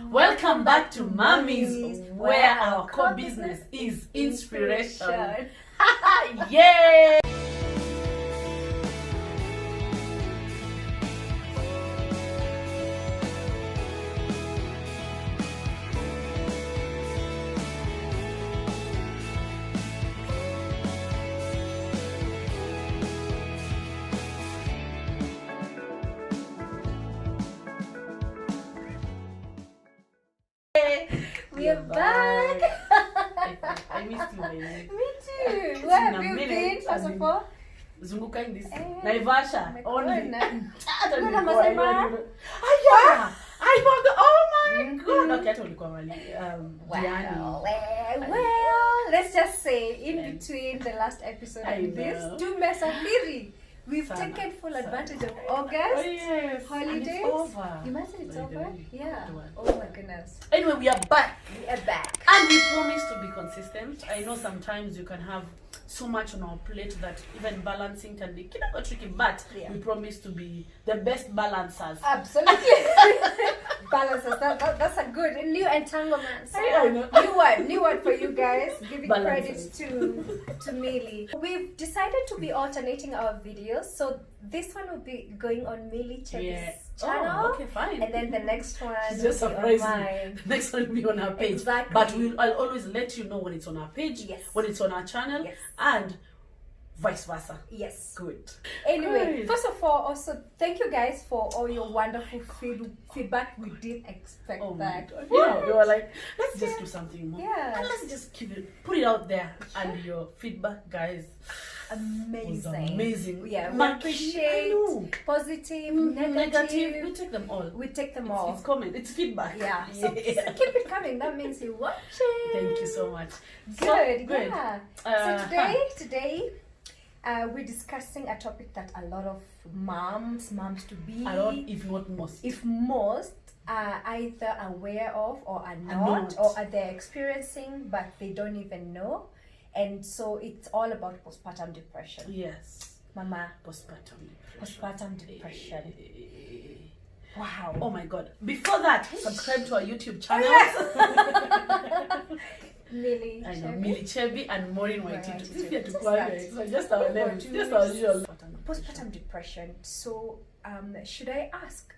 Welcome back to Mamiz, where our core business is inspiration. Yay! We're back. I missed you, baby. Me too. Where have you been, first of all? Zunguka in this Naivasha. Only. I forgot. Oh my god. Okay, I told you Well, let's just say in between the last episode and this, tumesafiri. We've taken full advantage of August holidays. Imagine it's over. Yeah. Oh my goodness. Anyway, we are back. We are back. And we promise to be consistent. I know sometimes you can have so much on our plate that even balancing can be kind of tricky, but we promise to be the best balancers. Absolutely. Balancers. That's a good new entanglement. So, I know. New word for you guys. Giving Balancers. credit to Millie. We've decided to be alternating our videos. So this one will be going on Millie Chebi's channel. Oh, okay, fine. And then the next one She's will just be on surprised me. mine. The next one will be on our page. Exactly. But I'll always let you know when it's on our page, when it's on our channel, and vice versa. Yes. Good. Anyway, first of all, also thank you guys for all your wonderful feedback. We didn't expect that. Yeah, we were like, let's just do something more. Yeah. And let's just put it out there. And your feedback, guys, was amazing. Yeah, we appreciate positive, negative. We take them all. We take them all. It's comment. It's feedback. Yeah. So keep it coming. That means you're watching. Thank you so much. Good. So, Yeah. So today. We're discussing a topic that a lot of moms to be, a lot, if not most, are either aware of or are not, or are they experiencing but they don't even know. And so it's all about postpartum depression. Yes. Mama. Postpartum depression. Wow. Oh my god. Before that, subscribe to our YouTube channel. Millie Chebi and Maureen Waititi. Just our usual. Postpartum depression. So, should I ask?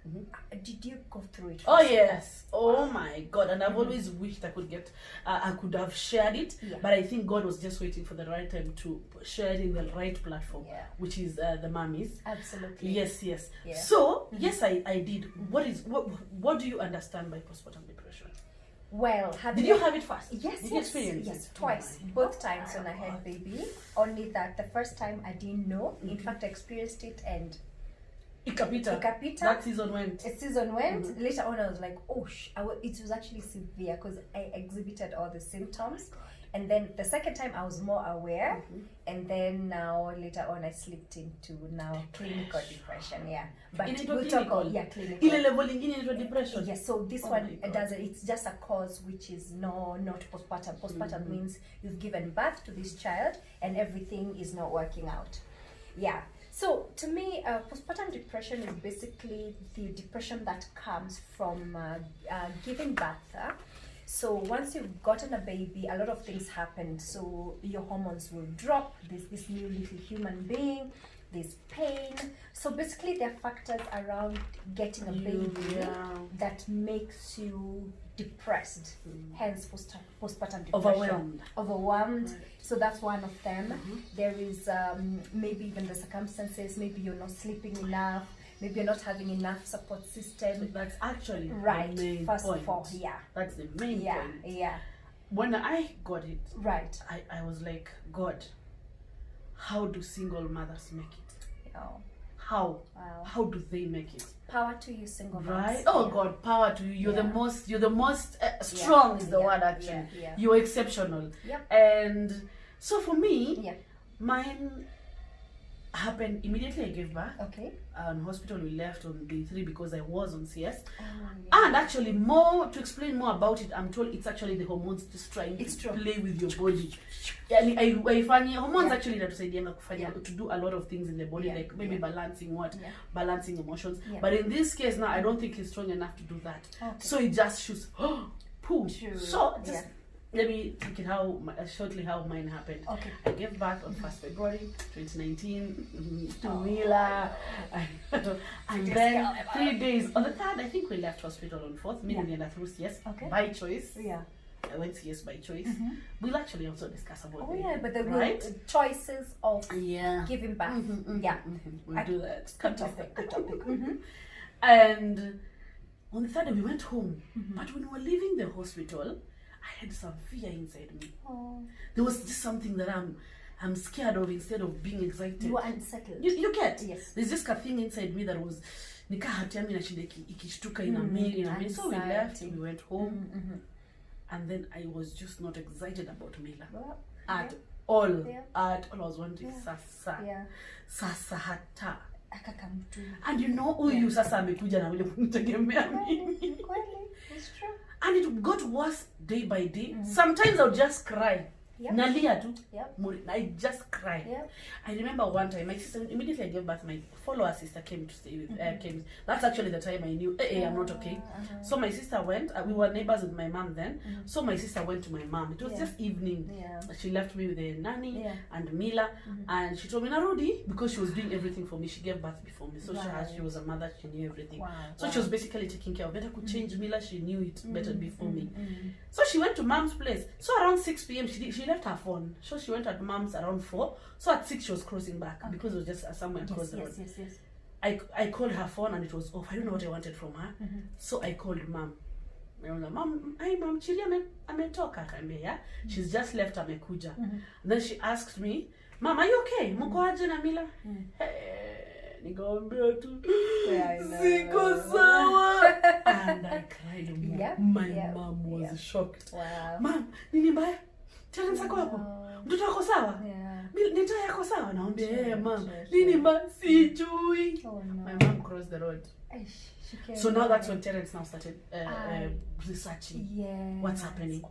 Did you go through it? Oh yes. Oh my god. And I've always wished I could have shared it, but I think God was just waiting for the right time to share it in the right platform, which is the Mamiz. Absolutely. Yes. Yeah. So yes, I did. What do you understand by postpartum depression? Well, did you have it first? Yes, did you experience it? Twice. Both times when I had baby. Only that the first time I didn't know. In fact, I experienced it and Ikapita. That season went. Later on, I was like, oh, it was actually severe because I exhibited all the symptoms. And then the second time I was more aware, and then now later on I slipped into clinical depression. Yeah, but we'll talk about clinical. Depression. Yeah, so this one doesn't. It's just a cause which is not postpartum. Postpartum means you've given birth to this child and everything is not working out. Yeah. So to me, postpartum depression is basically the depression that comes from giving birth. So once you've gotten a baby, a lot of things happen. So your hormones will drop. There's this new little human being. There's pain. So basically, there are factors around getting a baby that makes you depressed. Hence, postpartum depression. Overwhelmed. So that's one of them. There is maybe even the circumstances. Maybe you're not sleeping enough. Maybe you're not having enough support system. That's actually the main first point. of all, That's the main point. Yeah. When I got it, I was like, God, how do single mothers make it? Oh. How? Wow. How do they make it? Power to you, single mothers. Right? Oh God, power to you. You're the most strong is the word actually. You're exceptional. Yep. And so for me, mine happened immediately I gave birth. Okay. Hospital we left on day 3 because I was on CS. Oh, yeah. And actually, more to explain more about it, I'm told it's actually the hormones just trying to play with your body. Hormones actually to do a lot of things in the body, like maybe balancing balancing emotions. But in this case now, I don't think it's strong enough to do that. Okay. So it just shoots, poo. So just let me take it shortly how mine happened. Okay. I gave birth on 1st February 2019 to Mila, and then 3 days on the 3rd, I think we left hospital on 4th, meaning we through CS by choice. Yeah. I went CS by choice. We'll actually also discuss about but the choices of giving birth. We'll do that. Good topic. Good topic. And on the 3rd we went home, but when we were leaving the hospital, I had some fear inside me. There was just something that I'm scared of instead of being excited. You were unsettled. You get? Yes. There's just a thing inside me that was ikishtuka ina mili. So we left, we went home, and then I was just not excited about Mila at all. At all, I was wondering sasa hata. And you know, huyu sasa amekuja na vile kunitegemea mimi. It's true. And it got worse day by day. Sometimes I would just cry. Nalia too. I just cry. I remember one time my sister, immediately I gave birth, my follower sister came to stay with came. That's actually the time I knew I'm not okay. So my sister went, we were neighbors with my mom then. So my sister went to my mom. It was just evening. She left me with the nanny and Mila, and she told me Narudi, because she was doing everything for me. She gave birth before me, so she was a mother, she knew everything. So she was basically taking care of better could change Mila, she knew it better before me. So she went to mom's place. So around 6 p.m. she left her phone. So she went at mom's around 4. So at 6 she was crossing back because it was just somewhere across the road. I called her phone and it was off. I don't know what I wanted from her. So I called mom. I was like, Mom, hi mom, Chiri ametoka akambia. She's just left amekuja. And then she asked me, Mom, are you okay? Mko aje na Mila? Nikaambia tu siko sawa. And I cried. My mom was shocked. Mom, nini mbaya? Terence ako hapo. Mtoto wako sawa? Nita yako sawa? Naambia mom, nini mbaya? Sijui. My mom crossed the road. So now that's when Terence now started researching what's happening.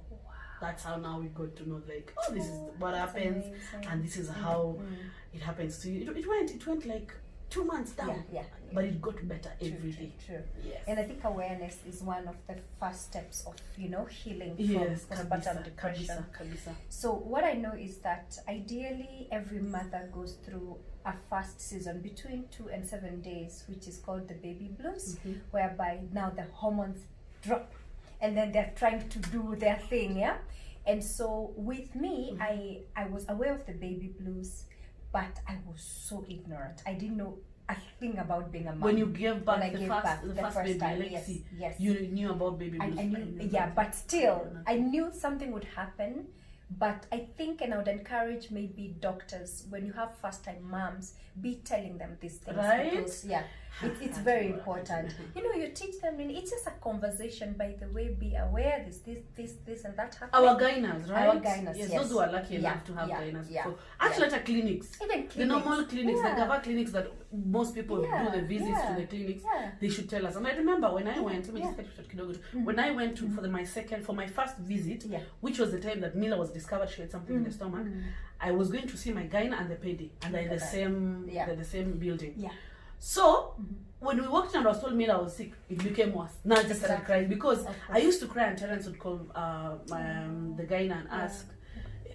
That's how now we got to know, like, this is what happens, and this is how it happens to you. It went like 2 months down, but it got better every day. True. Yes. And I think awareness is one of the first steps of, healing from postpartum depression. So what I know is that ideally every mother goes through a first season between 2 and 7 days, which is called the baby blues, whereby now the hormones drop and then they're trying to do their thing. And so with me, I was aware of the baby blues, but I was so ignorant. I didn't know a thing about being a mom. When you gave birth, the first baby, time, yes. You knew about baby blues. I knew, but still, I knew something would happen. But I think, and I would encourage maybe doctors, when you have first-time moms, be telling them these things. Right? Because, it's very important. You teach them, and it's just a conversation, by the way, be aware this and that happens. Our gynas, right? Our gynas, yes. Those who are lucky enough to have gynas. Actually, at clinics. Even clinics. The normal clinics, the Gava clinics that most people do the visits to the clinics, they should tell us. And I remember when I went, when I went for my first visit, which was the time that Mila was discovered she had something in the stomach, I was going to see my gyna and the pedi, and they're the same building. So when we walked in and I was told Mila was sick, it became worse. Now I just started crying because I used to cry and Terence would call the gyna and ask,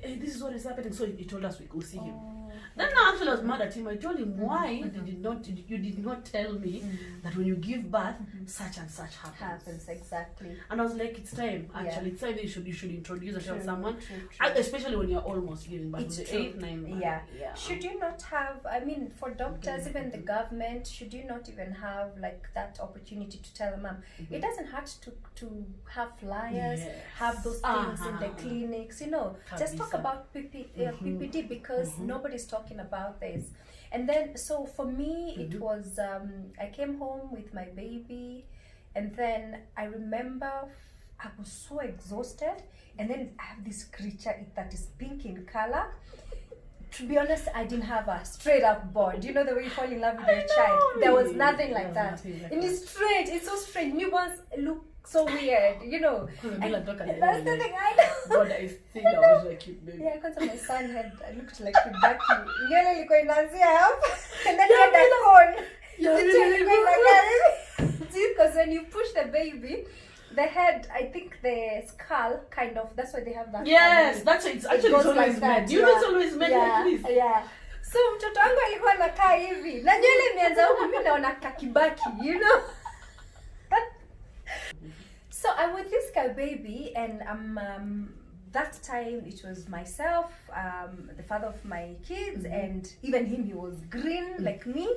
hey, this is what is happening. So he told us we could see him. Then actually I was mad at him. I told him, why you did not tell me that when you give birth, such and such happens. Exactly. And I was like, it's time. Actually, it's time you should introduce and tell someone, especially when you're almost giving birth. It's the true. 8, 9 months. Should you not have? I mean, for doctors, even the government, should you not even have like that opportunity to tell a mom? It doesn't hurt to have flyers, have those things in the clinics. Just talk about PPD because nobody's talking about this. And then so for me it was I came home with my baby, and then I remember I was so exhausted, and then I have this creature that is pink in color to be honest, I didn't have a straight up bond. You know the way you fall in love with your child? There was nothing like that. And it's strange. It's so strange. Newborns look so weird, you know. That's the thing I know. God, I think I was like cute baby. Yeah, because my son looked like a ducky. Yellow going up, and then he had that cone. Because when you push the baby, the head, I think the skull kind of, that's why they have that. Yes, that's it. It's actually always like meant. You know it's always meant like this. Yeah. So mtoto wangu alikuwa anakaa hivi. Na nywele imeanza huku mimi naona kakibaki, you know. So I'm with this guy baby, and that time it was myself, the father of my kids, and even him, he was green like me.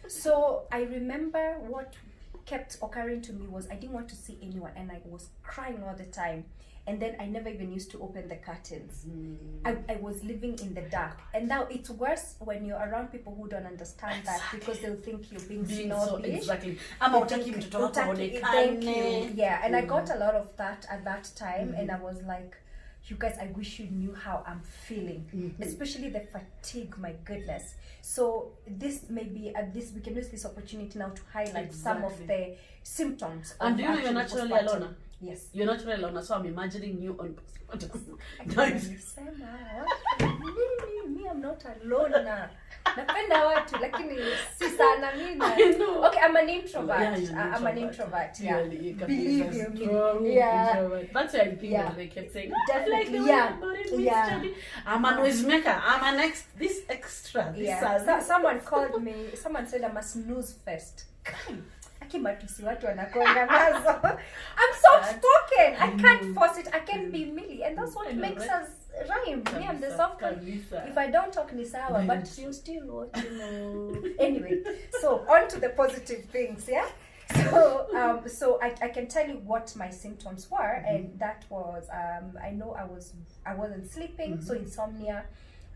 So I remember what kept occurring to me was I didn't want to see anyone, and I was crying all the time. And then I never even used to open the curtains. I was living in the dark. And now it's worse when you're around people who don't understand that, because they'll think you're being snobbish. Exactly. Thank you. Yeah, and I got a lot of that at that time, and I was like, you guys, I wish you knew how I'm feeling, especially the fatigue, my goodness. So this maybe we can use this opportunity now to highlight some of the symptoms. And do you know you're naturally alone? Yes. You're naturally alone, so I'm imagining you on postpartum. Me, I'm not alone now. Napenda watu lakini si sana mimi. Okay, I'm an introvert. Yeah, I'm an introvert. Yeah. Believe me. Yeah. That's why I think that they kept saying, definitely. Yeah. I'm a noisemaker. I'm an this extra. Yeah. Someone called me. Someone said I'm a snooze fest. Akimatusi watu wanakonga nazo. I'm soft spoken. I can't force it. I can't be Millie, and that's what makes us rhyme. Me, I'm the soft one. If I don't talk ni sawa, but you still what you know. Anyway, so on to the positive things, yeah. So I can tell you what my symptoms were, and that was I know I wasn't sleeping, so insomnia.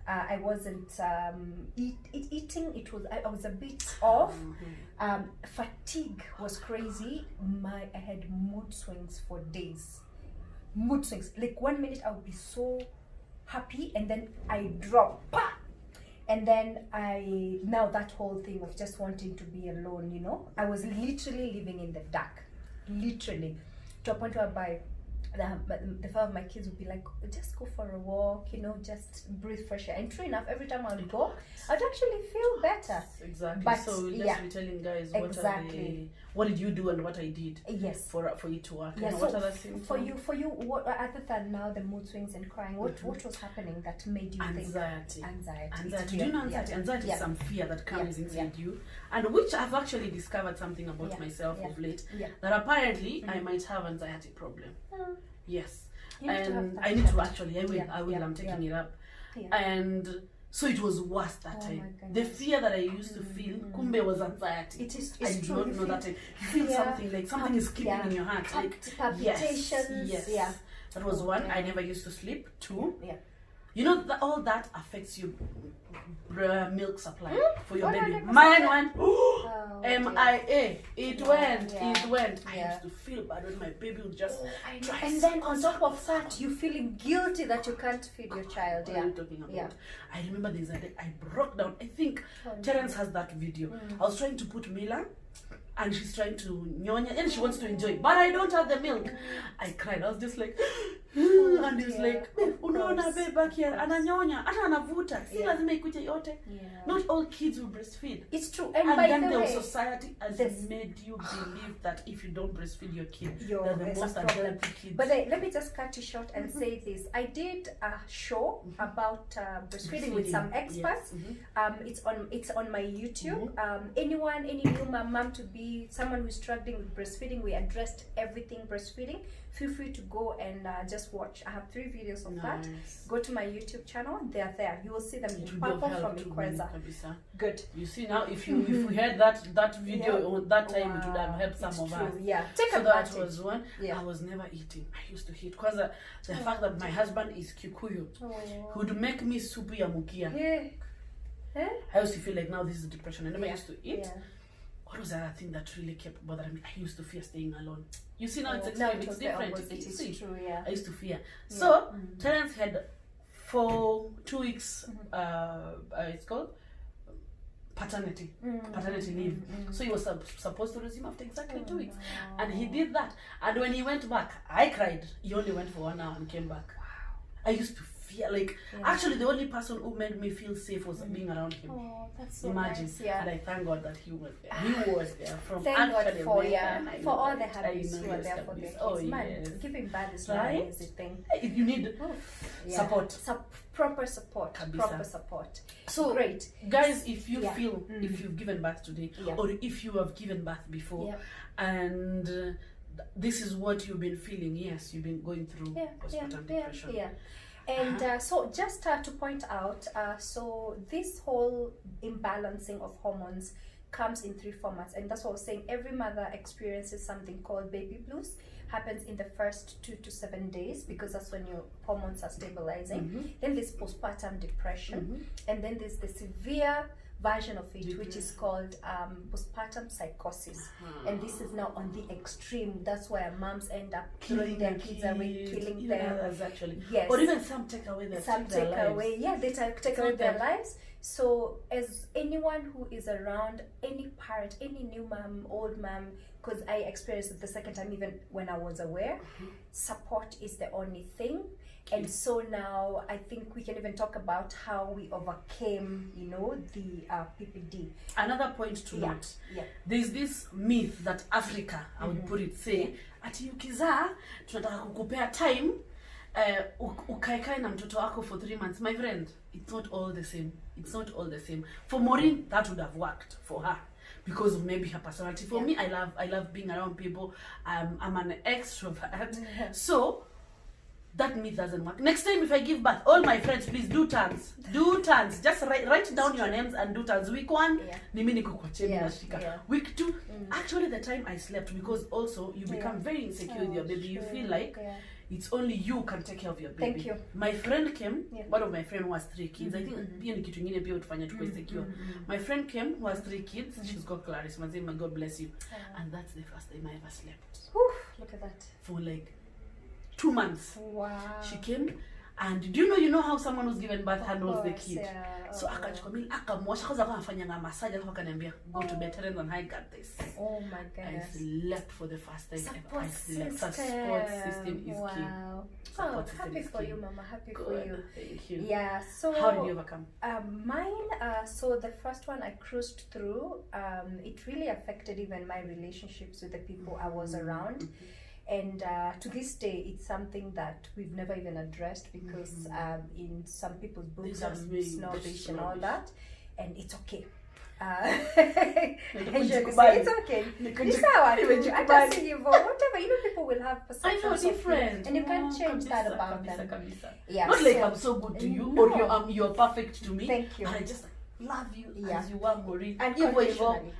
I wasn't eating. I was a bit off. Fatigue was crazy. I had mood swings for days. Mood swings. Like 1 minute I would be so happy, and then I drop. And then now that whole thing of just wanting to be alone, you know, I was literally living in the dark, literally, to a point whereby the father of my kids would be like, just go for a walk, you know, just breathe fresh air. And true enough, every time I would go, I'd actually feel better. Exactly. But, so we'll just be telling guys what did you do and what I did. Yes. For it to work. Yeah. And So what other things? for you, what other than now the mood swings and crying, what was happening that made you anxiety. think Anxiety. Do you know anxiety? Yeah. Anxiety is some fear that comes inside you, and which I've actually discovered something about myself of late. Yeah. That apparently I might have anxiety problem. Yes. And I need chat. to actually, I will, I'm taking it up. Yeah. And so it was worse that time. The fear that I used to feel, kumbe was anxiety. I do not know that. You feel something, like something is skipping in your heart. Like palpitations. Yes. Yeah. That was one. I never used to sleep. Two. Yeah. You know, all that affects your milk supply for your baby. 100%. Mine went, MIA. It went. I used to feel bad when my baby would just try. And then on top of that, you feeling guilty that you can't feed your child. What are you talking about? I remember there's a day I broke down. I think Terence has that video. I was trying to put Mila, and she's trying to nyonya, and she wants to enjoy, but I don't have the milk. I cried. I was just like, and he was like, unaona babe back here, ananyonya, hata anavuta, si lazima ikuje yote. Not all kids will breastfeed. It's true. And by then the way, society has made you believe that if you don't breastfeed your kid, they're the most unhealthy kids. But let me just cut you short and say this. I did a show about breastfeeding with some experts. It's on my YouTube. Anyone, any new mom to be, someone who's struggling with breastfeeding, we addressed everything breastfeeding. Feel free to go and just watch. I have 3 videos of that. Go to my YouTube channel. They are there. You will see them in purple from Ikweza. Good. You see now, if you had that video on that time, it would have helped some of us. Yeah. Take advantage. That was one. I was never eating. I used to eat because the fact that my husband is Kikuyu, who would make me supu ya mukia. I used to feel like now this is depression. I never used to eat. What was the other thing that really kept bothering me? I used to fear staying alone. You see now it's extreme, it's different. It's true, I used to fear. So Terence had for 2 weeks, it's called paternity leave. So he was supposed to resume after exactly 2 weeks, and he did that. And when he went back, I cried. He only went for 1 hour and came back. I used to feel like actually the only person who made me feel safe was being around him. Oh, that's so Imagine. nice. Yeah. And I thank God that he was there. He was there from Thank God actually for when for all the I habits know who are yes, there for their habits. kids. Oh, Man, yes. giving birth is not Right? an easy thing. You need support. Proper support. Kabisa. Proper support. So great. Guys, if you feel if you've given birth today, Yeah. or if you have given birth before, Yeah. and this is what you've been feeling, yes, you've been going through postpartum depression. Yeah. And so just to point out, so this whole imbalancing of hormones comes in 3 formats, and that's what I was saying. Every mother experiences something called baby blues. Happens in the first 2 to 7 days, because that's when your hormones are stabilizing. Then there's postpartum depression, and then there's the severe version of it, which is called postpartum psychosis. And this is now on the extreme. That's where moms end up throwing their kids away, killing them. Actually. Yes. Or even some take away their away. Yeah, they take away their lives. So as anyone who is around, any parent, any new mom, old mom, because I experienced it the second time even when I was aware, support is the only thing. And so now I think we can even talk about how we overcame, you know, the PPD. Another point to note, there's this myth that Africa, I would put it, say, ati ukizaa, tunataka kukupea time, ukae na mtoto wako for 3 months. My friend, it's not all the same. It's not all the same. For Maureen, that would have worked for her, because of maybe her personality. For me, I love being around people. I'm an extrovert. So that myth doesn't work. Next time if I give birth, all my friends, please do turns. Do turns. Just write down your names and do turns. Week 1, ni mimi niko kwa cheni nashika. Week 2, actually the time I slept, because also you become very insecure with your baby. You feel like it's only you can take care of your baby. Thank you. My friend came, one of my friend who has 3 kids. I think pia ni kitu ingine pia utafanya tuko insecure. My friend came who has 3 kids. She's got Clarice. My God bless you. And that's the first time I ever slept. Look at that. For like 2 months. Wow. She came, and do you know how someone who's given birth handles the kid? Yeah. So akachukua mimi akamwasha, kwanza akafanya massage, alafu akaniambia go to bed, and I got this. Oh my goodness. I slept for the first time ever. I slept. Support system is key. Happy for you, Mama. Happy for you. Thank you. Yeah. So how did you overcome? Mine. So the first one I cruised through. It really affected even my relationships with the people I was around. And to this day, it's something that we've never even addressed, because in some people's books, snobbish and all that, and it's okay. It's okay. Whatever, you know, people will have perceptions different, and you can't change that about them. Yeah, not like I'm so good to you, or you're perfect to me. Thank you. And I just love you as you are, Maureen.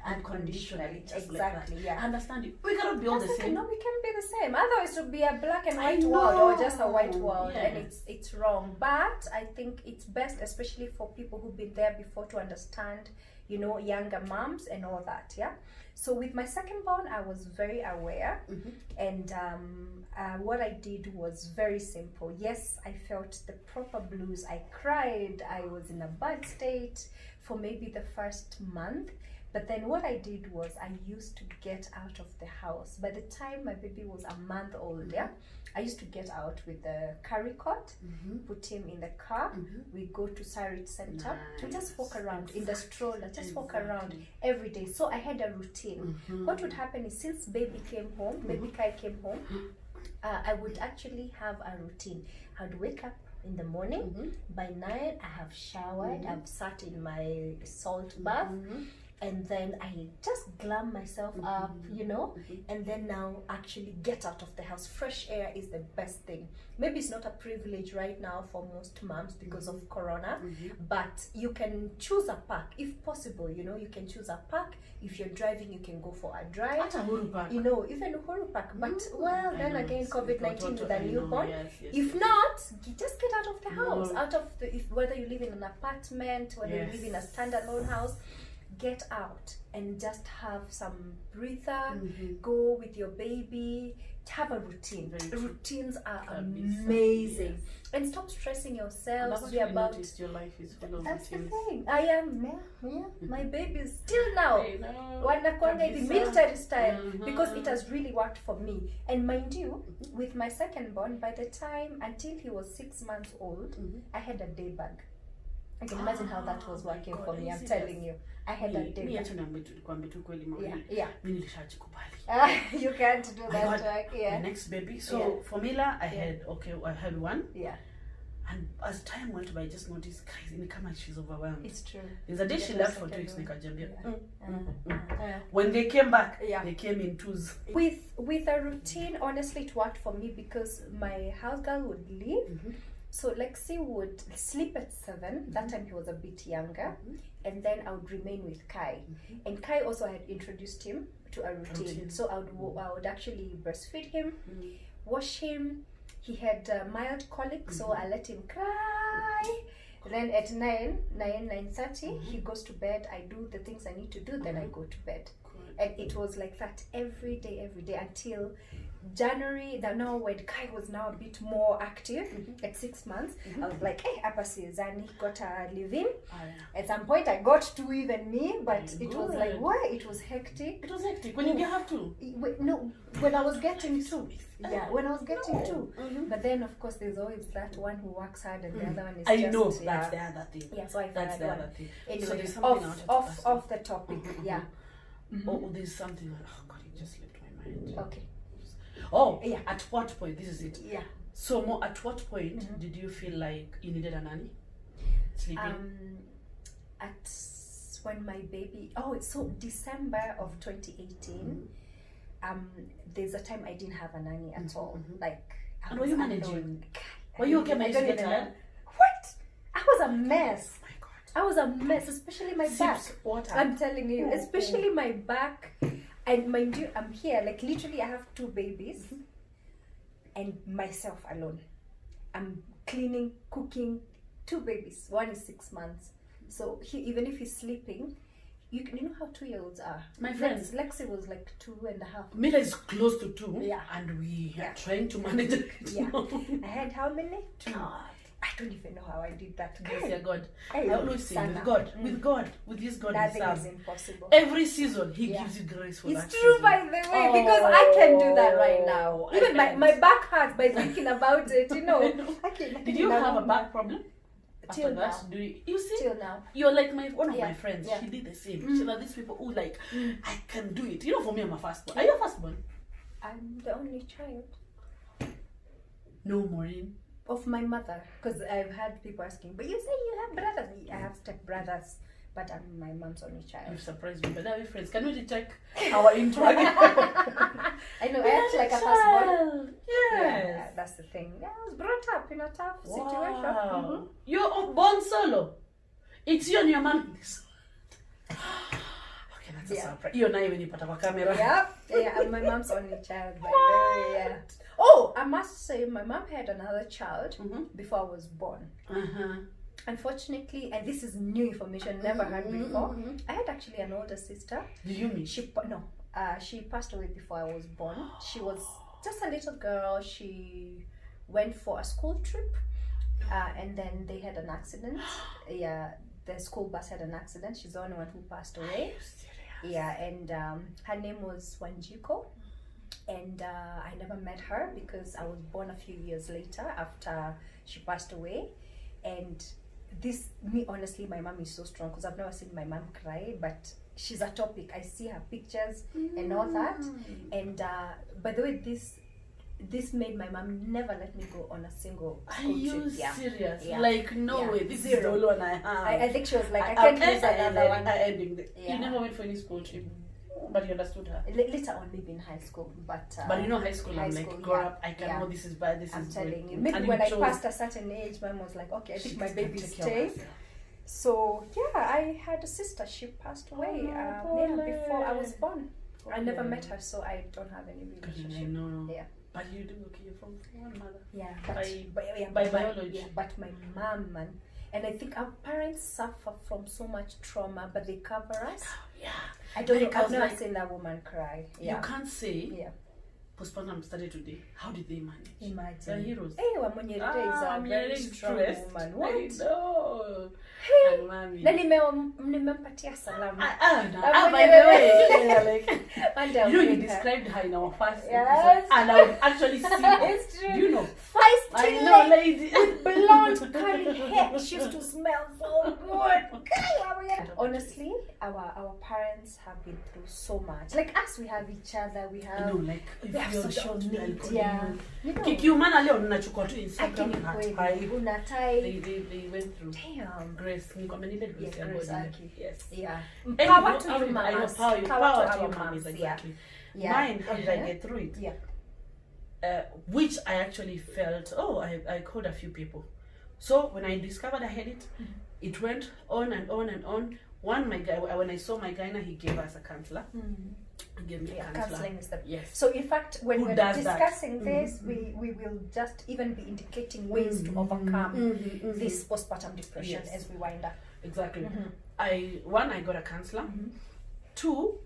Unconditionally. Exactly. Like I understand you. We cannot be all the same. No, we can't be the same. Otherwise, it would be a black and white world, or just a white world, and it's wrong. But I think it's best, especially for people who've been there before, to understand, you know, younger moms and all that. Yeah. So with my second born, I was very aware, and what I did was very simple. Yes, I felt the proper blues. I cried. I was in a bad state for maybe the first month. But then what I did was I used to get out of the house. By the time my baby was a month old, I used to get out with the carry cot, put him in the car. We go to Sarit Center to just walk around in the stroller, just walk around every day. So I had a routine. What would happen is, since baby came home, baby Kai came home, I would actually have a routine. I'd wake up in the morning. By 9, I have showered. I've sat in my salt bath. And then I just glam myself up, you know, and then now actually get out of the house. Fresh air is the best thing. Maybe it's not a privilege right now for most moms because of Corona, but you can choose a park if possible. You know, you can choose a park. If you're driving, you can go for a drive. You know, even Uhuru Park. But well, then again, COVID-19 with a newborn. If not, you just get out of the house. Out of the, whether you live in an apartment, whether you live in a standalone house. get out and just have some breather, go with your baby, have a routine. Routines are amazing. And stop stressing yourselves about your life is full of that's routines. the thing. I am my baby is still now wanakwanga hivi military style because it has really worked for me. And mind you, with my second born, by the time until he was 6 months old, I had a day bag. I can imagine how that was working for me. I'm telling you, I had a day bag. You can't do that work. My next baby. So for Mila, I had one. Yeah. And as time went by, I just noticed, guys, in the she's overwhelmed. It's true. There's a day she left for 2 weeks. When they came back, they came in twos. With a routine, honestly, it worked for me because my house girl would leave. So Lexi would sleep at 7. That time he was a bit younger. And then I would remain with Kai. And Kai also had introduced him to a routine. So I would actually breastfeed him, wash him. He had mild colic, so I let him cry. Then at 9:30, he goes to bed. I do the things I need to do, then I go to bed. And it was like that every day until January. Now when Kai was now a bit more active at 6 months, I was like, hey, Upper season, he got a living. At some point I got to even me, but it was like, why? It was hectic. It was hectic when you have to. No, when I was getting to. Yeah, when I was getting to. But then of course there's always that one who works hard and the other one is I know, that's the other thing. Yeah, so I that's the other thing. Anyway, so off the topic. Yeah. Oh, there's something. Oh God, it just left my mind. Okay. Oh, yeah. At what point? This is it. Yeah. So, at what point did you feel like you needed a nanny? Sleeping. At when my baby. Oh, so December of 2018. There's a time I didn't have a nanny at all. Like. And were you managing? Were you okay managing it? What? I was a mess. I was a mess, especially my back. Water. I'm telling you, especially my back. And mind you, I'm here, like literally I have 2 babies and myself alone. I'm cleaning, cooking, 2 babies. One is 6 months. So even if he's sleeping, you know how 2-year-olds are. My friends. Lexi was like 2.5. Mila is close to 2. Yeah. And we are trying to manage it. Yeah. I had how many? 2. I don't even know how I did that. God. I always say with God, with this God nothing is impossible. Every season He gives you grace for that. It's true, by the way, because I can do that right now. Even my back hurts by thinking about it. You know. Did you have a back problem? Till now. You see? Till now. You're like one of my friends. She did the same. She like these people who like, I can do it. You know, for me, I'm a firstborn. Are you a firstborn? I'm the only child. No, Maureen. Of my mother, because I've had people asking, but you say you have brothers. I have step brothers, but I'm my mom's only child. You've surprised me, but now we're friends. Can we check our interaction? I know, I act like a firstborn. Yes. Yeah, that's the thing. Yeah, I was brought up in a tough situation. You're born solo. It's you and your mom. Okay, that's a surprise. You're not even in the camera. Yeah, I'm my mom's only child. By the way, yeah. Oh, I must say, my mom had another child before I was born. Unfortunately, and this is new information, never heard before. I had actually an older sister. Did you meet? She passed away before I was born. She was just a little girl. She went for a school trip, and then they had an accident. Yeah, the school bus had an accident. She's the only one who passed away. Are you serious? Yeah, and her name was Wanjiko. And I never met her because I was born a few years later after she passed away. And honestly, my mom is so strong because I've never seen my mom cry, but she's a topic. I see her pictures and all that. And by the way, this made my mom never let me go on a single school trip. Are you serious? Yeah. Like, no way. This Zero. is the only one I have. I think she was like, I can't lose another one. You never went for any school trip, but you understood her. Later on, maybe in high school, but you know, high school, I'm like, grow up. I can know this is bad. This I'm is telling good. you. Maybe when I passed a certain age, mom was like, okay, I think my baby's staying. So yeah, I had a sister. She passed away before I was born. I never met her, so I don't have any relationship. I know. Yeah. But you do okay. You're from one mother. Yeah, by biology. Yeah, but my mom, man, and I think our parents suffer from so much trauma, but they cover us. Yeah. I don't know. Like, I've never seen a woman cry. Yeah. You can't say. Yeah. Postpartum started today. How did they manage? Imagine. They're heroes. Hey, Wamonyerere is a very strong woman. What? I know. Hey. And mommy. Na nimempatia salamu. By the way, yeah, like, One day you know, you I'll bring her. described her in our first Yes. episode, and I would actually see her. It's true. Do you know? Feisty I know, lady lady. with blonde curly hair. She used to smell so good. Honestly, our parents have been through so much. Like us, we have each other. We have. You know, like We if have you're social short, media. You know. Kikiumana leo ninachukua tu Instagram Akini na kweli. type. Una type. They went through. Damn. Grace, nikwambia ile Grace ya Grace body. Aki. Yes. Yeah. And Power you to know, you, I know, mamas. power to our you, mommies, moms. exactly. Yeah. Mine, how did I get through it? Yeah. Which I actually felt, I called a few people. So when I discovered I had it, it went on and on and on. My guy, when I saw my gyna, he gave us a counselor. He gave me a counselor. Counseling is the yes. So in fact, when Who we're does discussing that? this, we will just even be indicating ways to overcome this postpartum depression Yes. as we wind up. Exactly. I got a counselor. 2,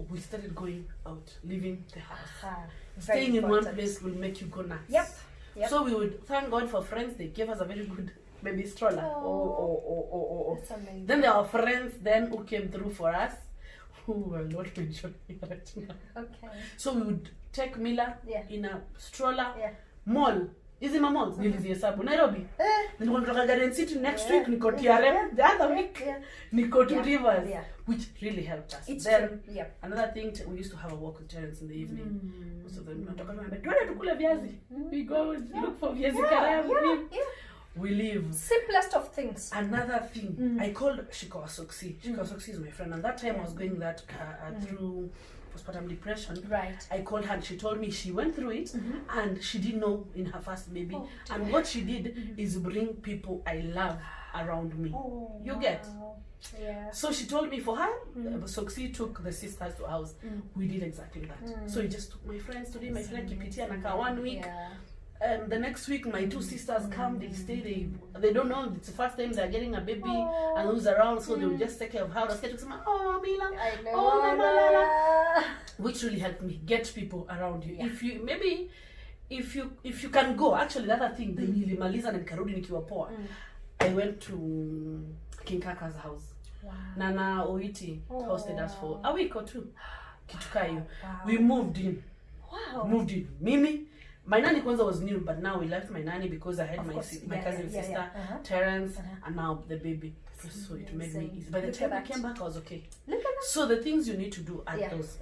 we started going out, leaving the house. Staying in one place will make you go nuts. Yep. So we would thank God for friends. They gave us a very good baby stroller. Oh. That's amazing. Then there are friends then who came through for us, who will not mention right now. Okay. So we would take Mila in a stroller. Yeah. Mall. Hizi malls nilizihesabu Nairobi. Nilikuwa natoka Garden City next week niko TRM, the other week niko to Rivers, which really helped us. It's then true. Yeah. another thing, we used to have a walk with parents in the evening. So then tunatoka tunaambia twende tukule viazi. We go look for viazi karai. We leave. Simplest of things. Another thing, I called XOXO. XOXO is my friend, and that time I was going that through postpartum depression. Right. I called her and she told me she went through it and she didn't know in her first baby. And what she did is bring people I love around me. You get? Yeah. So she told me for her, Soxy took the sisters to house. We did exactly that. So he just took my friends today, my friend Kipitia Naka 1 week. Yeah. And the next week, my 2 sisters come, they stay, they don't know, it's the first time they're getting a baby and who's around, so they'll just take care of her. Oh, Mila, I know. oh, Mama Lala. Which really helped me get people around you. If you can go, actually the other thing, nilimaliza na nikarudi nikiwa poa. I went to King Kaka's house. Wow. Nana Oiti hosted us for a week or 2. Kitukayo. Wow. We moved in. Wow. Moved in. Mimi. My nanny kwanza was new, but now we left my nanny because I had my cousin sister, Terence, and now the baby. So it made me easy. By the time I came back, I was okay. So the things you need to do are those.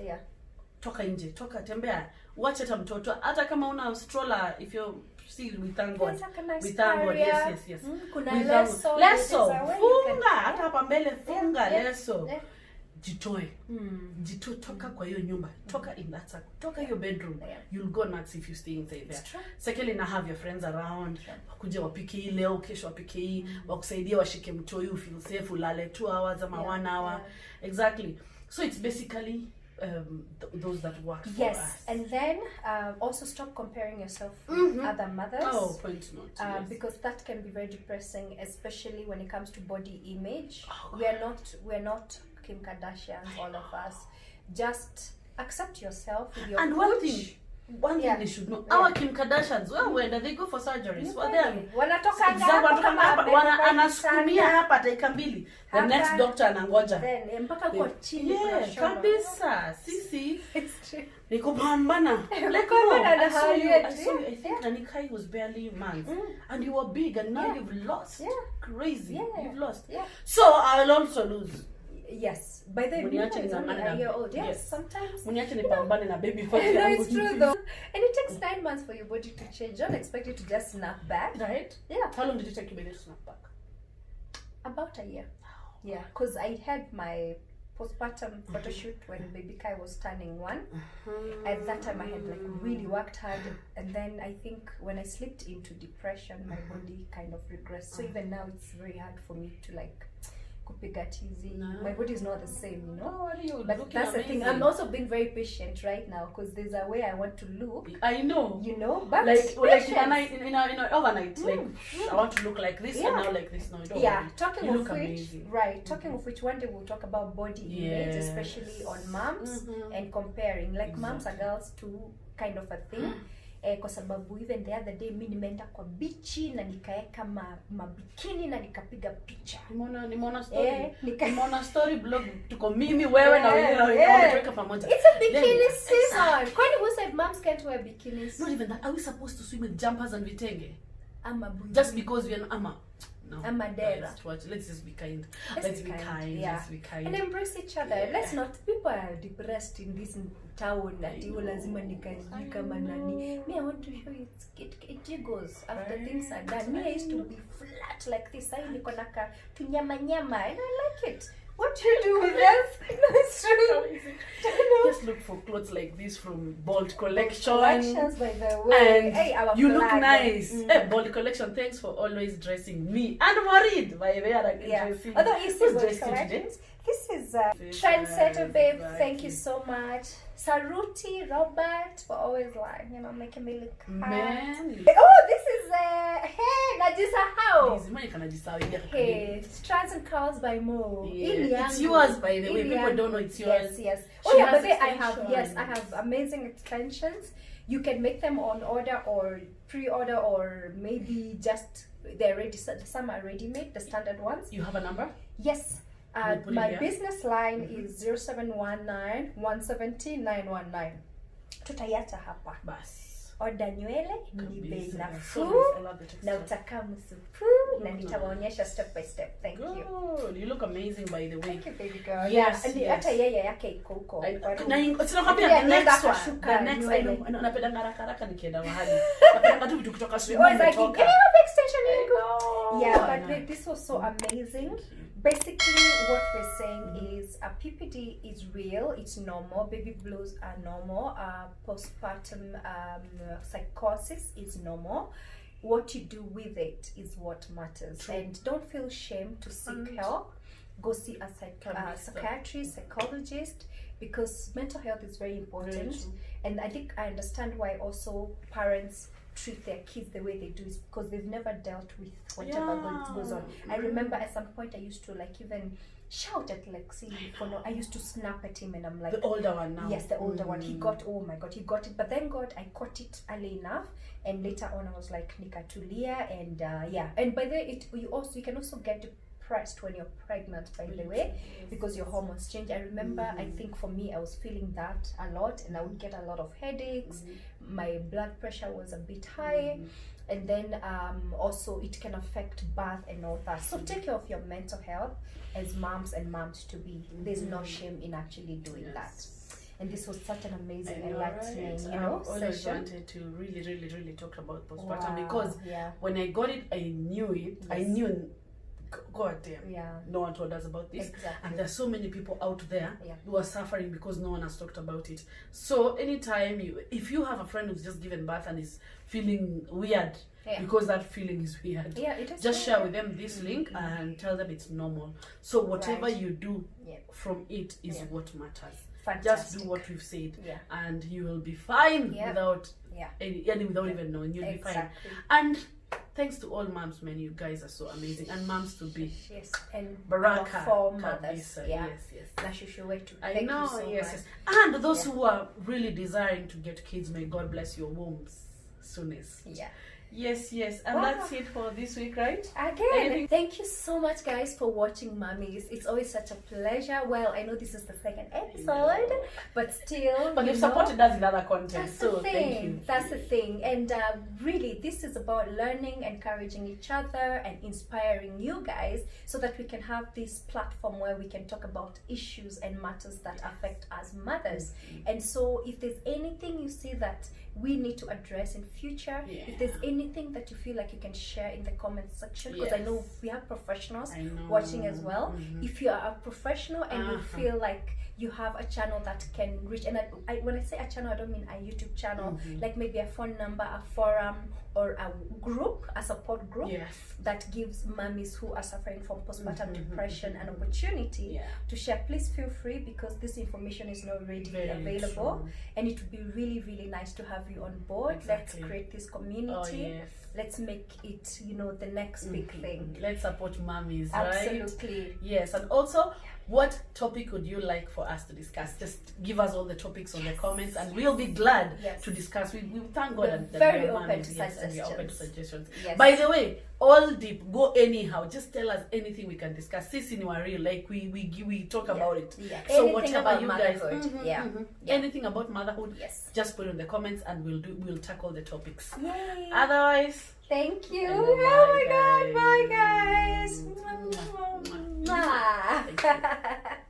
Toka nje, toka tembea, watch hata mtoto, hata kama una stroller, if you see, we thank God. We thank God, yes. Kuna leso, funga, hata hapa mbele funga, leso. Jitoe. Jitoe, toka kwa hiyo nyumba. Toka in that circle. Toka your bedroom. You'll go nuts if you stay inside there. Secondly, now have your friends around. Wakuja wapike hii leo, kesho wapike hii. Wakusaidia washike mtoi, you feel safe, ulale 2 hours ama 1 hour. Exactly. So it's basically those that work for us. And then also stop comparing yourself with other mothers. Oh, point note. Because that can be very depressing, especially when it comes to body image. Oh, we're not Kim Kardashian, all of us. Just accept yourself with your and one thing they should know, our Kim Kardashians, where do they go for surgeries? For them, anasukumia hapa dakika 2, the next doctor anangoja. Then mpaka kwa chini kabisa sisi nikupambana. I think Nanny Kai was barely months and you were big and now you've lost. Crazy. You've lost. So I'll also lose. Yes, by the way, it's only a year old. Yes, sometimes. Muniache na baby no, it's true though. And it takes 9 months for your body to change. Don't expect it to just snap back. Right? Yeah. How long did it take your baby to snap back? About a year. Yeah, because I had my postpartum photo shoot when baby Kai was turning 1. At that time I had like really worked hard, and then I think when I slipped into depression, my body kind of regressed. So even now it's very hard for me to like kupiga tizi. No. My body is not the same, you know. Oh, what are you But looking that's the amazing. thing. I'm also being very patient right now because there's a way I want to look. I know. You know, but Like patience. in a overnight, like I want to look like this and now like this. No, you don't. Yeah, worry. talking You of look which, amazing. right? Talking of which, one day we'll talk about body image, Yes. especially on moms and comparing, like moms and girls too, kind of a thing. Kwa sababu even the other day mi nimeenda kwa bichi na nikaeka mabikini na nikapiga picha. Nimeona story. Nimeona story blog tuko mimi wewe na wengine wameweka pamoja. It's a bikini season. Kwani who said moms can't wear bikinis? Not even that. Are we supposed to swim with jumpers and vitenge? Ama Just because we are no. Amadera. Let's just be kind. Let's be kind. Yeah. Let's be kind. And embrace each other. Yeah. Let's not. People are depressed in this town that you lazima nikajui kama nani. Me, I want to show you it jiggles after things are done. Me, I used to be flat like this. I niko naka tunyama nyama. I don't like it. What do you do with this? No, it's true. Just look for clothes like this from Bold Collection. Collections, by the way. And hey, our you flag. look nice. Hey, Bold Collection, thanks for always dressing me and worried by the way dressing. Although you see Who's dressed today? today? This is trendsetter, babe. Thank you so much. Saruti, Robert, for always like, you know, making me look hot. Man. Oh, this is hey, Najisa how? Hey, Strands and Curls by Mo. Yeah. It's yours, by the way. People don't know it's yours. Yes. Oh yeah, but I have amazing extensions. You can make them on order or pre-order or maybe just they're ready. Some are ready-made, the standard ones. You have a number? Yes. My business line is 0719 170 919. Tutaiacha hapa. Bas. Order nywele ni bei nafuu na utakaa msupu na nitawaonyesha step by step. Thank you. You look amazing, by the way. Thank you, baby girl. Yes, and hata yeye yake iko huko. Sinakwambia the next one. Napenda haraka nikienda mahali. Napenda tu vitu kutoka swim. Yeah, but this was so amazing. Basically, what we're saying is a PPD is real, it's normal, baby blues are normal, postpartum psychosis is normal. What you do with it is what matters. True. And don't feel shame to seek help. Go see a psychiatrist, psychologist, because mental health is very important. Very and I think I understand why also parents treat their kids the way they do is because they've never dealt with whatever goes on. I remember at some point I used to like even shout at Lexi for no. I used to snap at him and I'm like, the older one now. Yes, the older one. He got, oh my god, he got it. But then God, I caught it early enough, and later on I was like nikatulia and yeah. And by the way, you can also get depressed when you're pregnant, by the way, because your hormones change. I remember, I think for me, I was feeling that a lot, and I would get a lot of headaches. My blood pressure was a bit high, and then also it can affect birth and all that. So take care of your mental health as moms and moms to be. There's no shame in actually doing that. And this was such an amazing enlightening, I always wanted to really talk about postpartum because when I got it, I knew it. Yes. I knew, God damn, no one told us about this. Exactly. And there's so many people out there who are suffering because no one has talked about it. So anytime if you have a friend who's just given birth and is feeling weird, because that feeling is weird, just share with them this link and tell them it's normal. So whatever you do from it is what matters. Fantastic. Just do what we've said, and you will be fine without without even knowing. You'll be fine. And thanks to all moms, man, you guys are so amazing, and moms to be. Yes, and Baraka for mothers. Yes. I know. So yes. And those who are really desiring to get kids, may God bless your wombs soonest. Yes, and that's it for this week, right? Again, thank you so much, guys, for watching Mamiz. It's always such a pleasure. Well, I know this is the second episode, but still. But you've supported us in other content, so thank you. That's the thing. And really, this is about learning, encouraging each other, and inspiring you guys so that we can have this platform where we can talk about issues and matters that affect us mothers. And so if there's anything you see that we need to address in future, if there's anything that you feel like you can share in the comment section, because I know we have professionals watching as well. If you are a professional and you feel like you have a channel that can reach, and when I say a channel, I don't mean a YouTube channel, like maybe a phone number, a forum, or a group, a support group that gives mummies who are suffering from postpartum depression an opportunity to share. Please feel free, because this information is not readily available, and it would be really, really nice to have you on board. Let's create this community. Let's make it, you know, the next big thing. Let's support mummies, Absolutely. right? Yes, and also, what topic would you like for us to discuss? Just give us all the topics on the comments, and we'll be glad to discuss. We thank God that very we are open mummies, to suggestions. and we are open to suggestions. Yes. By the way, all deep, go anyhow. Just tell us anything we can discuss. This in our real, like we talk about it. anything So whatever about you motherhood. guys, anything about motherhood, just put it in the comments, and we'll tackle the topics. Yay. Otherwise, thank you. Oh my God, bye guys. Thank you.